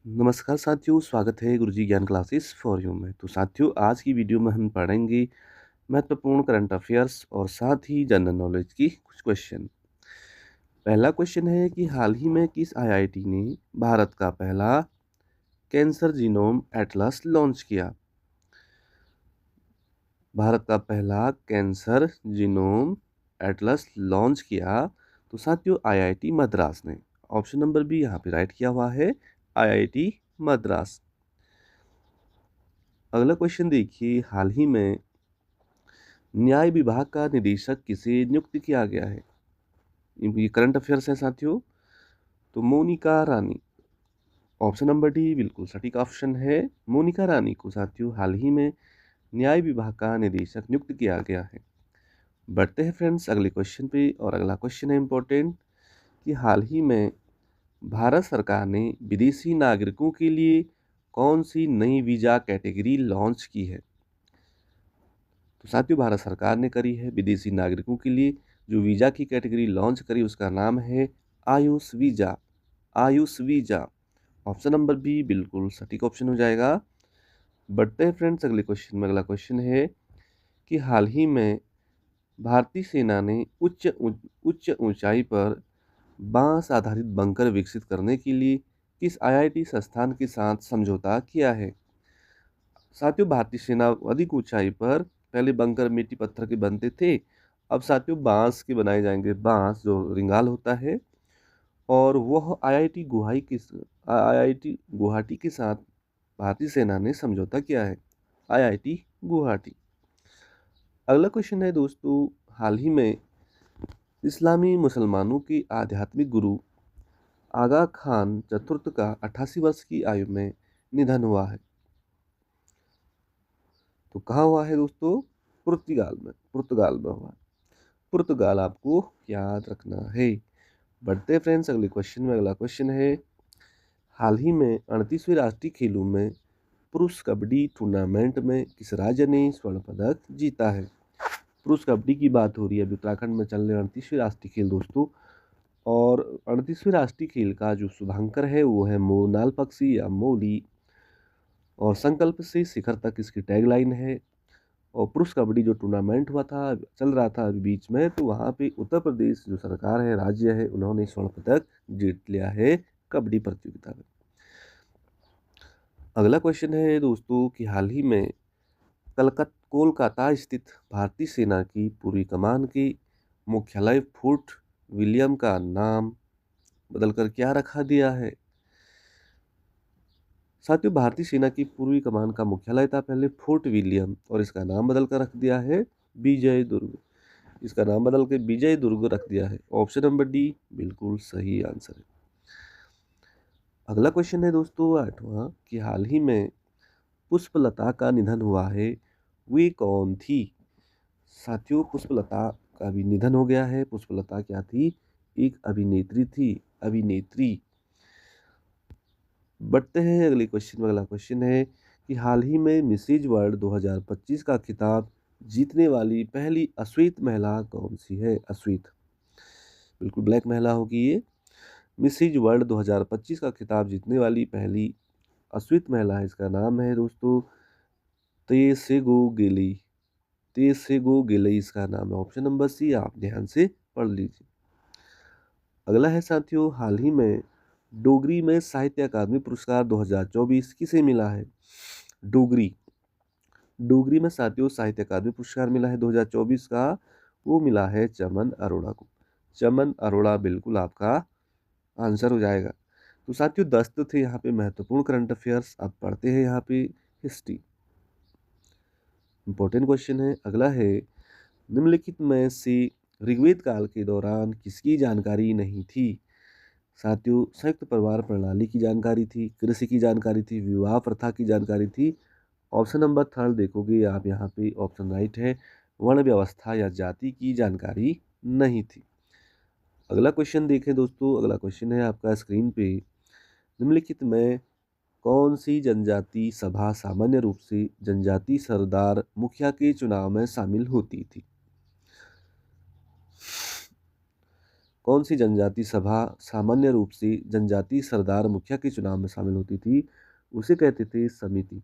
नमस्कार साथियों, स्वागत है गुरुजी ज्ञान क्लासेस फॉर यू में। तो साथियों, आज की वीडियो में हम पढ़ेंगे महत्वपूर्ण करंट अफेयर्स और साथ ही जनरल नॉलेज की कुछ क्वेश्चन। पहला क्वेश्चन है कि हाल ही में किस आईआईटी ने भारत का पहला कैंसर जीनोम एटलस लॉन्च किया? भारत का पहला कैंसर जीनोम एटलस लॉन्च किया तो साथियों आईआईटी मद्रास ने। ऑप्शन नंबर बी यहाँ पे राइट किया हुआ है, आईआईटी मद्रास। अगला क्वेश्चन देखिए, हाल ही में न्याय विभाग का निदेशक किसे नियुक्त किया गया है? ये करंट अफेयर्स है साथियों। तो मोनिका रानी। ऑप्शन नंबर डी बिल्कुल सटीक ऑप्शन है, मोनिका रानी को साथियों हाल ही में न्याय विभाग का निदेशक नियुक्त किया गया है। बढ़ते हैं फ्रेंड्स अगले क्वेश्चन पे, और अगला क्वेश्चन है इम्पोर्टेंट कि हाल ही में भारत सरकार ने विदेशी नागरिकों के लिए कौन सी नई वीज़ा कैटेगरी लॉन्च की है? तो साथियों भारत सरकार ने करी है विदेशी नागरिकों के लिए जो वीज़ा की कैटेगरी लॉन्च करी, उसका नाम है Ayush visa. Ayush visa. Option number B बिल्कुल सटीक ऑप्शन हो जाएगा। बढ़ते हैं फ्रेंड्स अगले क्वेश्चन में। अगला क्वेश्चन है कि हाल ही में भारतीय सेना ने उच्च ऊंचाई पर बांस आधारित बंकर विकसित करने के लिए किस आईआईटी संस्थान के साथ समझौता किया है? साथियों भारतीय सेना अधिक ऊंचाई पर, पहले बंकर मिट्टी पत्थर के बनते थे, अब साथियों बांस के बनाए जाएंगे, बांस जो रिंगाल होता है। और वह आईआईटी गुवाहाटी के साथ भारतीय सेना ने समझौता किया है, आईआईटी गुवाहाटी। अगला क्वेश्चन है दोस्तों, हाल ही में इस्लामी मुसलमानों के आध्यात्मिक गुरु आगा खान चतुर्थ का 88 वर्ष की आयु में निधन हुआ है। तो कहाँ हुआ है दोस्तों? पुर्तगाल में। पुर्तगाल में हुआ। पुर्तगाल आपको याद रखना है। बढ़ते फ्रेंड्स अगले क्वेश्चन में। अगला क्वेश्चन है, हाल ही में 38वें राष्ट्रीय खेलों में पुरुष कबड्डी टूर्नामेंट में किस राज्य ने स्वर्ण पदक जीता है? पुरुष कबड्डी की बात हो रही है, अभी उत्तराखंड में चल रहे 38वें राष्ट्रीय खेल दोस्तों। और 38वें राष्ट्रीय खेल का जो शुभांकर है वो है मोनाल पक्षी या मोली, और संकल्प से शिखर तक इसकी टैगलाइन है। और पुरुष कबड्डी जो टूर्नामेंट हुआ था, चल रहा था अभी बीच में, तो वहाँ पे उत्तर प्रदेश जो सरकार है, राज्य है, उन्होंने स्वर्ण पदक जीत लिया है कबड्डी प्रतियोगिता में। अगला क्वेश्चन है दोस्तों कि हाल ही में कोलकाता स्थित भारतीय सेना की पूर्वी कमान के मुख्यालय फोर्ट विलियम का नाम बदलकर क्या रखा दिया है? साथियों भारतीय सेना की पूर्वी कमान का मुख्यालय था पहले फोर्ट विलियम, और इसका नाम बदल कर रख दिया है विजय दुर्ग। इसका नाम बदल के विजय दुर्ग रख दिया है। ऑप्शन नंबर डी बिल्कुल सही आंसर है। अगला क्वेश्चन है दोस्तों 8वां कि हाल ही में पुष्पलता का निधन हुआ है, वे कौन थी? साथियों पुष्पलता का भी निधन हो गया है। पुष्पलता क्या थी? एक अभिनेत्री थी, अभिनेत्री। बढ़ते हैं अगले क्वेश्चन में। अगला क्वेश्चन है कि हाल ही में मिसेज वर्ल्ड 2025 का खिताब जीतने वाली पहली अश्वेत महिला कौन सी है? अश्वेत, बिल्कुल ब्लैक महिला होगी ये। मिसेज वर्ल्ड 2025 का खिताब जीतने वाली पहली अश्वेत महिला है, इसका नाम है दोस्तों तेसेगो गेली। तेसेगो गेली इसका नाम है। ऑप्शन नंबर सी आप ध्यान से पढ़ लीजिए। अगला है साथियों, हाल ही में डोगरी में साहित्य अकादमी पुरस्कार 2024 किसे मिला है? डोगरी डोगरी में साथियों साहित्य अकादमी पुरस्कार मिला है 2024 का, वो मिला है चमन अरोड़ा को। चमन अरोड़ा बिल्कुल आपका आंसर हो जाएगा। तो साथियों 10 तो थे यहाँ पे महत्वपूर्ण करंट अफेयर्स। अब पढ़ते हैं यहाँ पे हिस्ट्री। इंपॉर्टेंट क्वेश्चन है। अगला है, निम्नलिखित में से ऋग्वेद काल के दौरान किसकी जानकारी नहीं थी? साथियों संयुक्त परिवार प्रणाली की जानकारी थी, कृषि की जानकारी थी, विवाह प्रथा की जानकारी थी। ऑप्शन नंबर थर्ड देखोगे आप यहाँ पे ऑप्शन राइट है, वर्ण व्यवस्था या जाति की जानकारी नहीं थी। अगला क्वेश्चन देखें दोस्तों। अगला क्वेश्चन है आपका स्क्रीन पे, निम्नलिखित में कौन सी जनजाति सभा सामान्य रूप से जनजाति सरदार मुखिया के चुनाव में शामिल होती थी? कौन सी जनजाति सभा सामान्य रूप से जनजाति सरदार मुखिया के चुनाव में शामिल होती थी? उसे कहते थे समिति।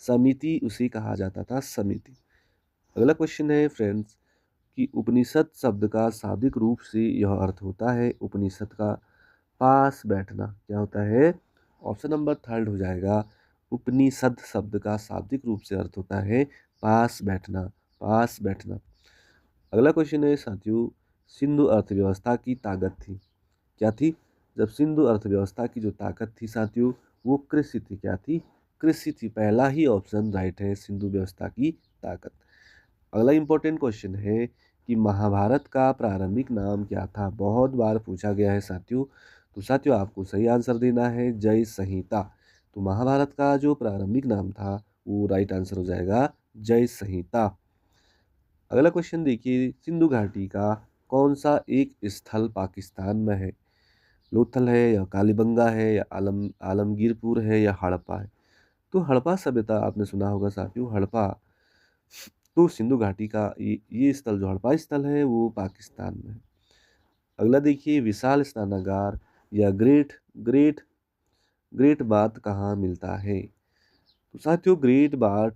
समिति उसे कहा जाता था, समिति। अगला क्वेश्चन है फ्रेंड्स कि उपनिषद शब्द का शाब्दिक रूप से यह अर्थ होता है, उपनिषद का पास बैठना। क्या होता है? ऑप्शन नंबर थर्ड हो जाएगा। उपनिषद शब्द का शाब्दिक रूप से अर्थ होता है पास बैठना, पास बैठना। अगला क्वेश्चन है साथियों, सिंधु अर्थव्यवस्था की ताकत थी। क्या थी? जब सिंधु अर्थव्यवस्था की जो ताकत थी साथियों, वो कृषि थी। क्या थी? कृषि थी। पहला ही ऑप्शन राइट है, सिंधु व्यवस्था की ताकत। अगला इंपॉर्टेंट क्वेश्चन है कि महाभारत का प्रारंभिक नाम क्या था? बहुत बार पूछा गया है साथियों। तो साथियों आपको सही आंसर देना है जय संहिता। तो महाभारत का जो प्रारंभिक नाम था वो राइट आंसर हो जाएगा जय संहिता। अगला क्वेश्चन देखिए, सिंधु घाटी का कौन सा एक स्थल पाकिस्तान में है? लोथल है या कालीबंगा है या आलमगीरपुर है या हड़प्पा है? तो हड़प्पा सभ्यता आपने सुना होगा साथियों, हड़प्पा। तो सिंधु घाटी का ये स्थल जो हड़प्पा स्थल है वो पाकिस्तान में है। अगला देखिए, विशाल स्नानागार या ग्रेट ग्रेट ग्रेट बाथ कहाँ मिलता है? तो साथियों ग्रेट बाथ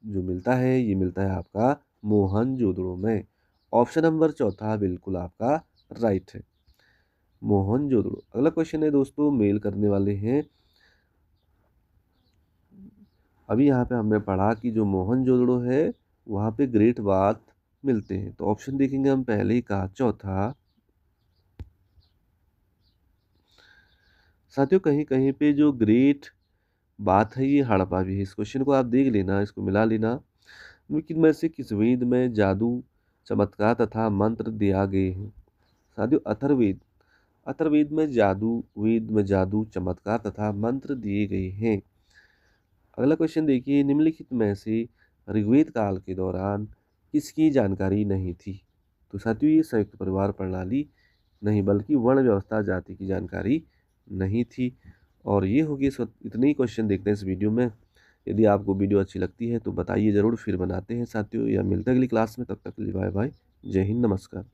जो मिलता है ये मिलता है आपका मोहनजोदड़ो में। ऑप्शन नंबर चौथा बिल्कुल आपका राइट है, मोहनजोदड़ो। अगला क्वेश्चन है दोस्तों, मेल करने वाले हैं। अभी यहाँ पे हमने पढ़ा कि जो मोहनजोदड़ो है वहाँ पे ग्रेट बाथ मिलते हैं। तो ऑप्शन देखेंगे हम, पहले ही कहा चौथा। साथियों कहीं कहीं पे जो ग्रेट बात है ये हड़प्पा भी है। इस क्वेश्चन को आप देख लेना, इसको मिला लेना। लेकिन में से किस वेद में जादू, चमत्कार तथा मंत्र दिया गए हैं? साथियों अथर्ववेद। अथर्ववेद में जादू, वेद में जादू, चमत्कार तथा मंत्र दिए गए हैं। अगला क्वेश्चन देखिए, निम्नलिखित में से ऋग्वेद काल के दौरान किसकी जानकारी नहीं थी? तो साथियों ये संयुक्त परिवार प्रणाली नहीं बल्कि वर्ण व्यवस्था जाति की जानकारी नहीं थी। और ये होगी इतने ही क्वेश्चन देखते हैं इस वीडियो में। यदि आपको वीडियो अच्छी लगती है तो बताइए ज़रूर, फिर बनाते हैं साथियों, या मिलते हैं अगली क्लास में। तब तक के लिए बाय बाय, जय हिंद, नमस्कार।